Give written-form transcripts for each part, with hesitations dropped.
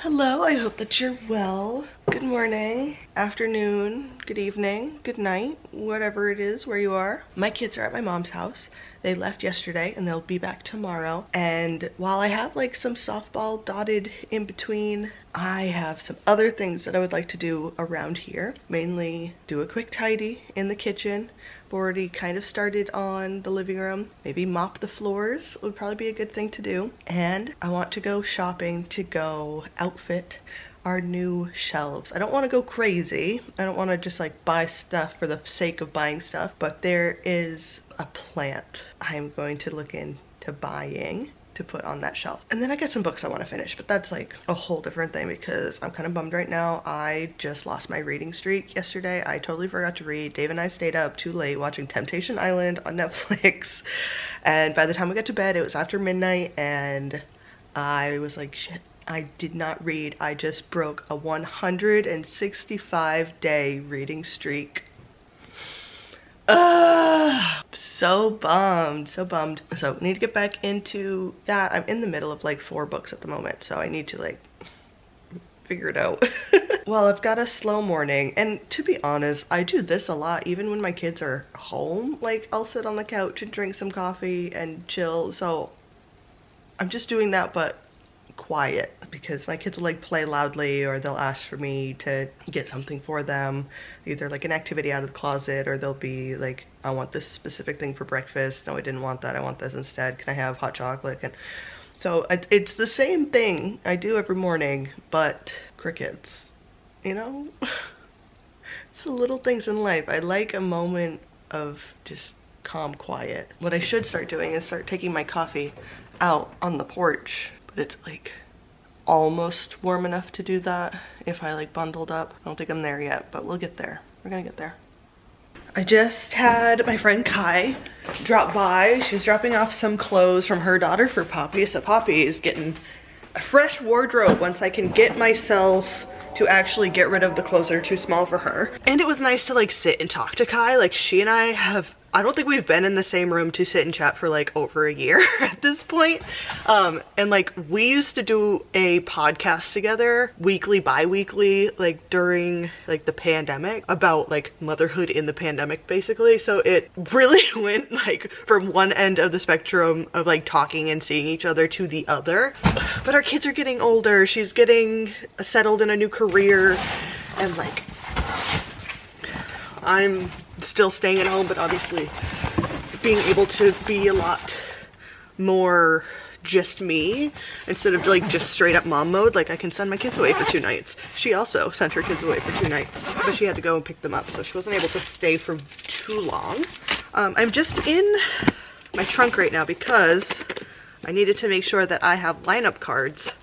Hello, I hope that you're well. Good morning, afternoon, good evening, good night, whatever it is where you are. My kids are at my mom's house. They left yesterday and they'll be back tomorrow. And while I have like some softball dotted in between, I have some other things that I would like to do around here. Mainly do a quick tidy in the kitchen. I've already kind of started on the living room. Maybe mop the floors would probably be a good thing to do. And I want to go shopping to go outfit our new shelves. I don't want to go crazy. I don't want to just like buy stuff for the sake of buying stuff, but there is a plant I'm going to look into buying to put on that shelf. And then I got some books I want to finish, but that's like a whole different thing because I'm kind of bummed right now. I just lost my reading streak yesterday. I totally forgot to read. Dave and I stayed up too late watching Temptation Island on Netflix. And by the time we got to bed, it was after midnight and I was like, shit, I did not read. I just broke a 165-day reading streak. So bummed, so bummed. So need to get back into that. I'm in the middle of like 4 books at the moment, so I need to like figure it out. Well, I've got a slow morning, and to be honest, I do this a lot even when my kids are home. Like I'll sit on the couch and drink some coffee and chill. So I'm just doing that, but quiet, because my kids will like play loudly or they'll ask for me to get something for them, either like an activity out of the closet, or they'll be like, I want this specific thing for breakfast. No, I didn't want that. I want this instead. Can I have hot chocolate? And so it's the same thing I do every morning, but crickets, you know? It's the little things in life. I like a moment of just calm quiet. What I should start doing is start taking my coffee out on the porch. It's like almost warm enough to do that if I like bundled up. I don't think I'm there yet, but we'll get there. We're gonna get there. I just had my friend Kai drop by. She's dropping off some clothes from her daughter for Poppy. So Poppy is getting a fresh wardrobe once I can get myself to actually get rid of the clothes that are too small for her. And it was nice to like sit and talk to Kai. Like she and I don't think we've been in the same room to sit and chat for like over a year at this point. And like we used to do a podcast together weekly, bi-weekly, like during like the pandemic, about like motherhood in the pandemic basically. So it really went like from one end of the spectrum of like talking and seeing each other to the other. But our kids are getting older. She's getting settled in a new career, and like I'm still staying at home, but obviously being able to be a lot more just me instead of like just straight up mom mode. Like I can send my kids away for 2 nights. She also sent her kids away for 2 nights, but she had to go and pick them up, so she wasn't able to stay for too long. I'm just in my trunk right now because I needed to make sure that I have lineup cards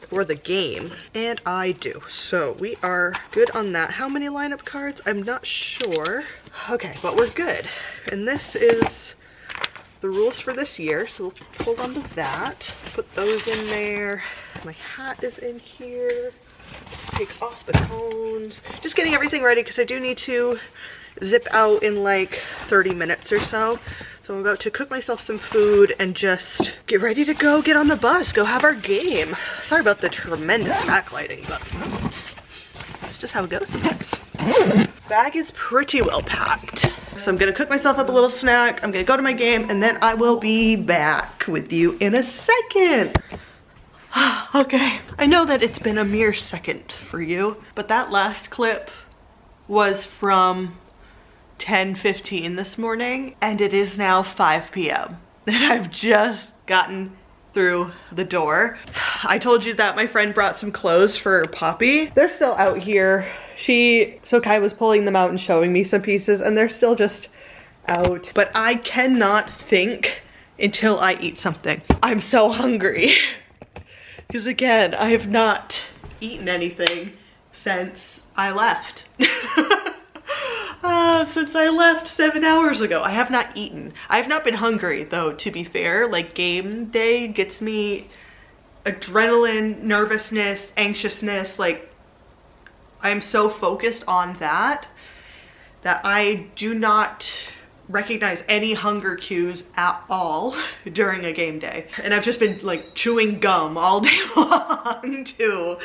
for the game, and I do. So we are good on that. How many lineup cards? I'm not sure. Okay, but we're good. And this is the rules for this year, so we'll hold on to that. Put those in there. My hat is in here. Let's take off the cones. Just getting everything ready because I do need to zip out in like 30 minutes or so. So I'm about to cook myself some food and just get ready to go get on the bus, go have our game. Sorry about the tremendous backlighting, but that's just how it goes sometimes. Bag is pretty well packed. So I'm gonna cook myself up a little snack, I'm gonna go to my game, and then I will be back with you in a second. Okay, I know that it's been a mere second for you, but that last clip was from 10:15 this morning, and it is now 5 p.m. and I've just gotten through the door. I told you that my friend brought some clothes for Poppy. They're still out here. So Kai was pulling them out and showing me some pieces, and they're still just out. But I cannot think until I eat something. I'm so hungry. Because again, I have not eaten anything since I left. Since I left 7 hours ago. I have not eaten. I have not been hungry though, to be fair. Like game day gets me adrenaline, nervousness, anxiousness. Like I'm so focused on that I do not recognize any hunger cues at all during a game day. And I've just been like chewing gum all day long too.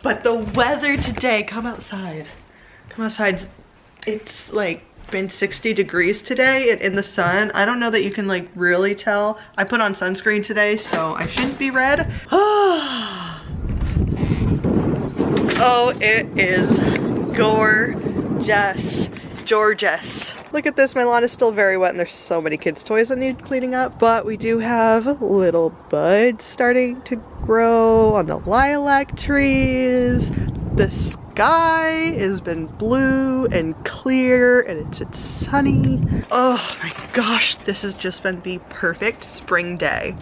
But the weather today, come outside. Come outside. It's like been 60 degrees today and in the sun. I don't know that you can like really tell. I put on sunscreen today, so I shouldn't be red. Oh, it is gorgeous. Gorgeous. Look at this, my lawn is still very wet and there's so many kids' toys that need cleaning up, but we do have little buds starting to grow on the lilac trees. The sky has been blue and clear and it's sunny. Oh my gosh, this has just been the perfect spring day.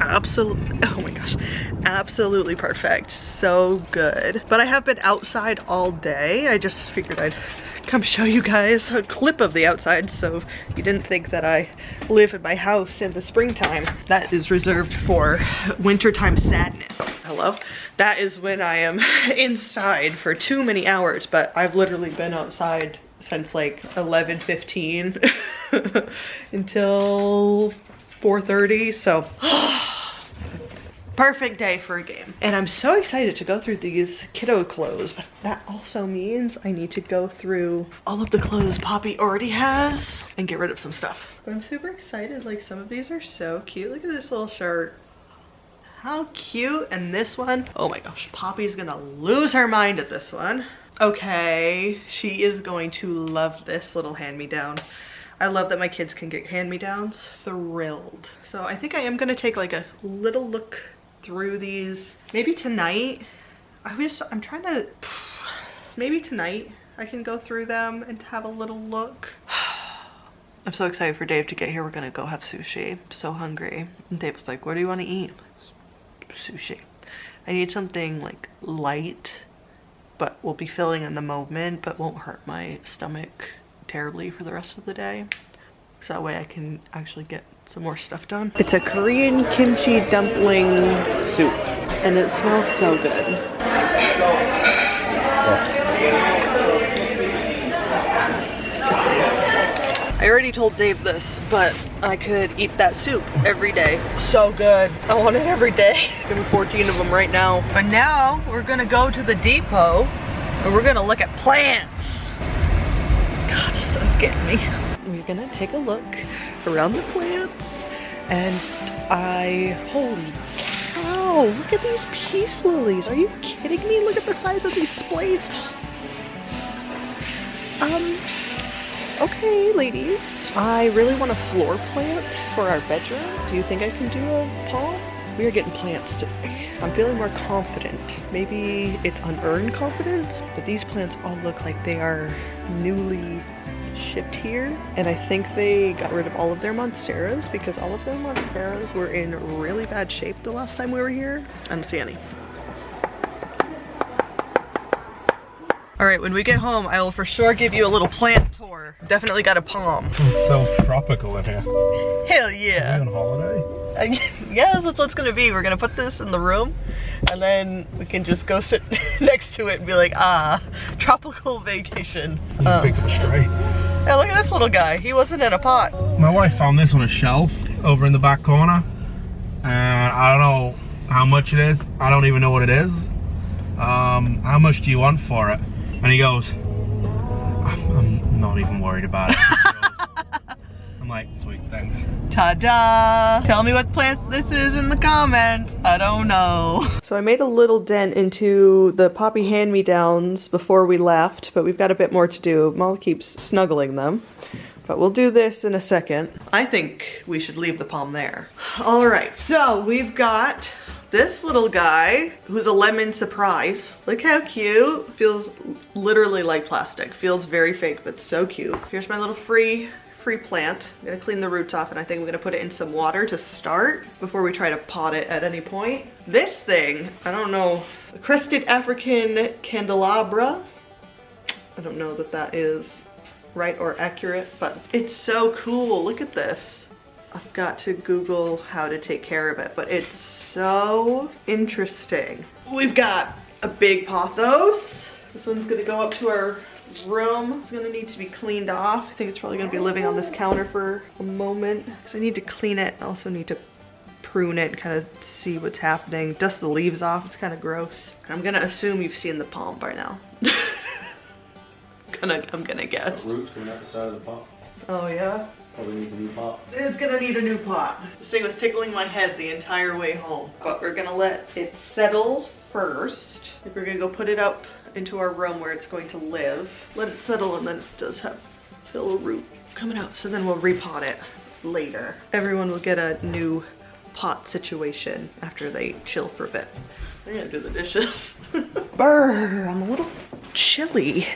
Absolutely, oh my gosh, absolutely perfect. So good. But I have been outside all day. I just figured I'd come show you guys a clip of the outside so you didn't think that I live in my house in the springtime. That is reserved for wintertime sadness. Hello? That is when I am inside for too many hours, but I've literally been outside since like 11:15 until 4:30, so perfect day for a game. And I'm so excited to go through these kiddo clothes, but that also means I need to go through all of the clothes Poppy already has and get rid of some stuff. But I'm super excited, like some of these are so cute. Look at this little shirt. How cute. And this one, oh my gosh, Poppy's gonna lose her mind at this one. Okay, she is going to love this little hand-me-down. I love that my kids can get hand-me-downs. Thrilled. So I think I am gonna take like a little look through these. Maybe tonight. I'm trying to, maybe tonight I can go through them and have a little look. I'm so excited for Dave to get here. We're gonna go have sushi. I'm so hungry. And Dave's like, what do you want to eat? Sushi. I need something like light, but will be filling in the moment, but won't hurt my stomach terribly for the rest of the day. So that way I can actually get some more stuff done. It's a Korean kimchi dumpling soup and it smells so good. I already told Dave this, but I could eat that soup every day. So good. I want it every day. Give me 14 of them right now. But now we're gonna go to the depot and we're gonna look at plants. God, the sun's getting me. We're gonna take a look around the plants and holy cow, look at these peace lilies. Are you kidding me? Look at the size of these splates. Okay, ladies. I really want a floor plant for our bedroom. Do you think I can do a palm? We are getting plants today. I'm feeling more confident. Maybe it's unearned confidence, but these plants all look like they are newly shipped here. And I think they got rid of all of their monsteras because all of their monsteras were in really bad shape the last time we were here. I don't see any. All right, when we get home, I will for sure give you a little plant tour. Definitely got a palm. It's so tropical in here. Hell yeah. Are we on holiday? Yes, that's what it's gonna be. We're gonna put this in the room and then we can just go sit next to it and be like, ah, tropical vacation. You picked up a stray. Yeah, look at this little guy. He wasn't in a pot. My wife found this on a shelf over in the back corner. And I don't know how much it is. I don't even know what it is. How much do you want for it? And he goes, I'm not even worried about it. I'm like, sweet, thanks. Ta-da! Tell me what plant this is in the comments. I don't know. So I made a little dent into the Poppy hand-me-downs before we left, but we've got a bit more to do. Molly keeps snuggling them, but we'll do this in a second. I think we should leave the palm there. All right, so we've got this little guy who's a lemon surprise. Look how cute. Feels literally like plastic. Feels very fake, but so cute. Here's my little free plant. I'm gonna clean the roots off and I think I'm gonna put it in some water to start before we try to pot it at any point. This thing, I don't know, crested African candelabra. I don't know that that is right or accurate, but it's so cool. Look at this. I've got to Google how to take care of it, but it's so interesting. We've got a big pothos. This one's gonna go up to our room is gonna need to be cleaned off. I think it's probably gonna be living on this counter for a moment. So I need to clean it. I also need to prune it, kind of see what's happening. Dust the leaves off, it's kind of gross. I'm gonna assume you've seen the palm by now. I'm gonna guess. Roots coming out the side of the pot. Oh yeah? Probably needs a new pot. It's gonna need a new pot. This thing was tickling my head the entire way home. But we're gonna let it settle first. If we're gonna go put it up into our room where it's going to live. Let it settle, and then it does have a little root coming out. So then we'll repot it later. Everyone will get a new pot situation after they chill for a bit. I'm gonna do the dishes. Brr, I'm a little chilly.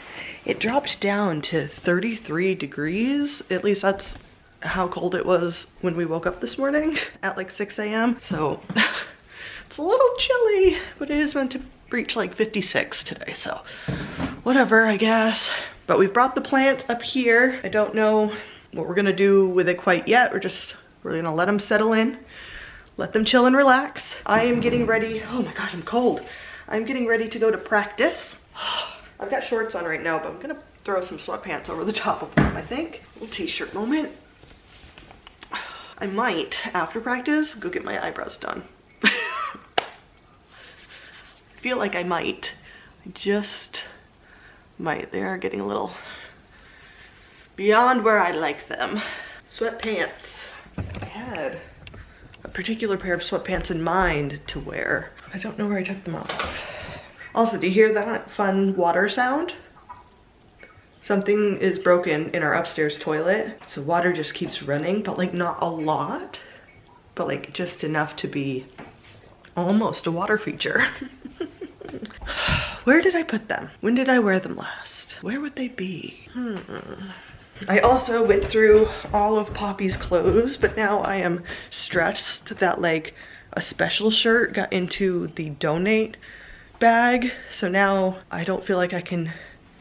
It dropped down to 33 degrees. At least that's how cold it was when we woke up this morning at like 6 a.m. So it's a little chilly, but it is meant to reach like 56 today. So whatever, I guess. But we've brought the plant up here. I don't know what we're gonna do with it quite yet. We're gonna let them settle in, let them chill and relax. I am getting ready. Oh my gosh, I'm cold. I'm getting ready to go to practice. I've got shorts on right now, but I'm gonna throw some sweatpants over the top of them, I think. A little t-shirt moment. I might, after practice, go get my eyebrows done. I feel like I might. I just might. They are getting a little beyond where I like them. Sweatpants. I had a particular pair of sweatpants in mind to wear. I don't know where I took them off. Also, do you hear that fun water sound? Something is broken in our upstairs toilet. So water just keeps running, but like not a lot, but like just enough to be almost a water feature. Where did I put them? When did I wear them last? Where would they be? I also went through all of Poppy's clothes, but now I am stressed that like a special shirt got into the donate bag. So now I don't feel like I can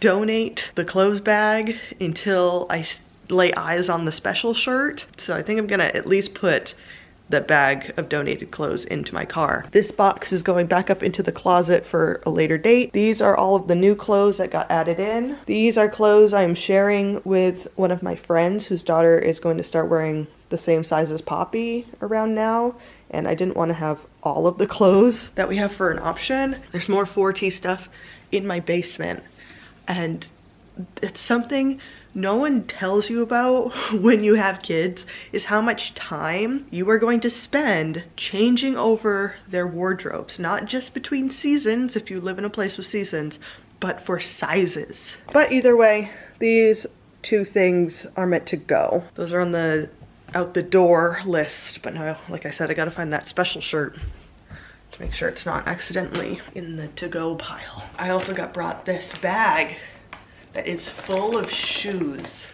donate the clothes bag until I lay eyes on the special shirt. So I think I'm gonna at least put the bag of donated clothes into my car. This box is going back up into the closet for a later date. These are all of the new clothes that got added in. These are clothes I'm sharing with one of my friends whose daughter is going to start wearing the same size as Poppy around now, and I didn't want to have all of the clothes that we have for an option. There's more 4T stuff in my basement, and it's something no one tells you about when you have kids, is how much time you are going to spend changing over their wardrobes, not just between seasons if you live in a place with seasons, but for sizes. But either way, these two things are meant to go. Those are on the out the door list, but now, like I said, I gotta find that special shirt to make sure it's not accidentally in the to-go pile. I also got brought this bag that is full of shoes.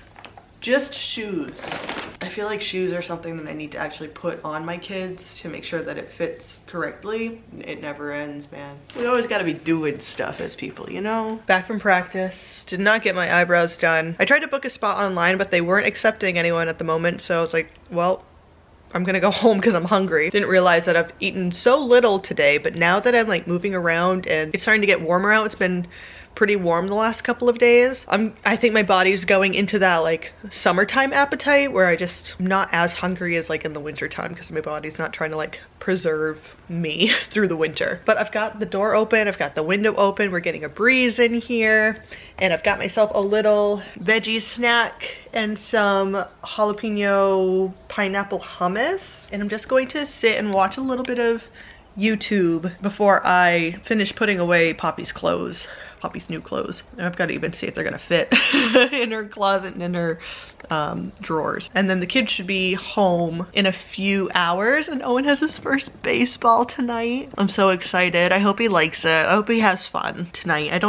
Just shoes. I feel like shoes are something that I need to actually put on my kids to make sure that it fits correctly. It never ends, man. We always gotta be doing stuff as people, you know? Back from practice, did not get my eyebrows done. I tried to book a spot online, but they weren't accepting anyone at the moment, so I was like, well, I'm gonna go home because I'm hungry. Didn't realize that I've eaten so little today, but now that I'm like moving around and it's starting to get warmer out, it's been pretty warm the last couple of days. I think my body's going into that like summertime appetite where I'm not as hungry as like in the winter time because my body's not trying to like preserve me through the winter. But I've got the door open, I've got the window open, we're getting a breeze in here, and I've got myself a little veggie snack and some jalapeno pineapple hummus, and I'm just going to sit and watch a little bit of YouTube before I finish putting away Poppy's clothes. Poppy's new clothes. And I've got to even see if they're gonna fit in her closet and in her drawers. And then the kids should be home in a few hours, and Owen has his first baseball tonight. I'm so excited. I hope he likes it. I hope he has fun tonight.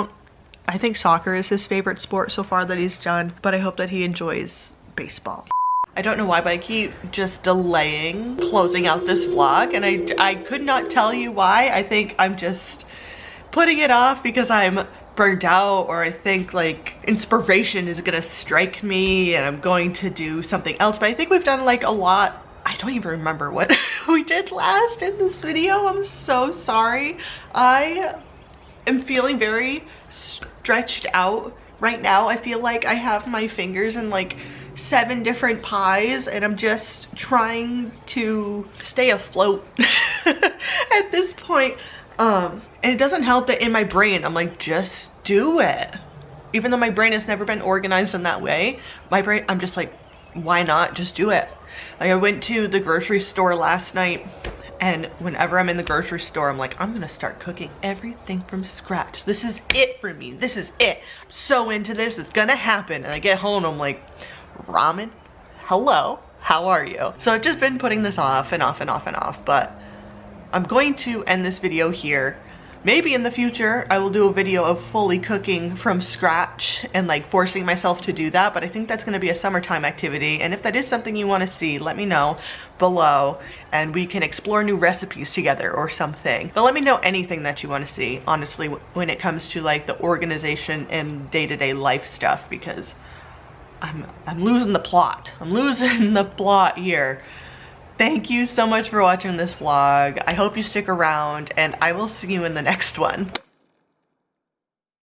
I think soccer is his favorite sport so far that he's done, but I hope that he enjoys baseball. I don't know why, but I keep just delaying closing out this vlog, and I could not tell you why. I think I'm just putting it off because I'm burnt out, or I think like inspiration is gonna strike me and I'm going to do something else. But I think we've done like a lot. I don't even remember what we did last in this video. I'm so sorry. I am feeling very stretched out right now I feel like I have my fingers in like 7 different pies and I'm just trying to stay afloat at this point. And it doesn't help that in my brain I'm like, just do it. Even though my brain has never been organized in that way, my brain, I'm just like, why not just do it? Like I went to the grocery store last night, and whenever I'm in the grocery store, I'm like, I'm gonna start cooking everything from scratch. This is it for me. This is it. I'm so into this. It's gonna happen. And I get home and I'm like, ramen? Hello? How are you? So I've just been putting this off and off and off and off, but I'm going to end this video here. Maybe in the future I will do a video of fully cooking from scratch and like forcing myself to do that, but I think that's going to be a summertime activity, and if that is something you want to see, let me know below and we can explore new recipes together or something. But let me know anything that you want to see, honestly, when it comes to like the organization and day-to-day life stuff, because I'm losing the plot. I'm losing the plot here. Thank you so much for watching this vlog. I hope you stick around and I will see you in the next one.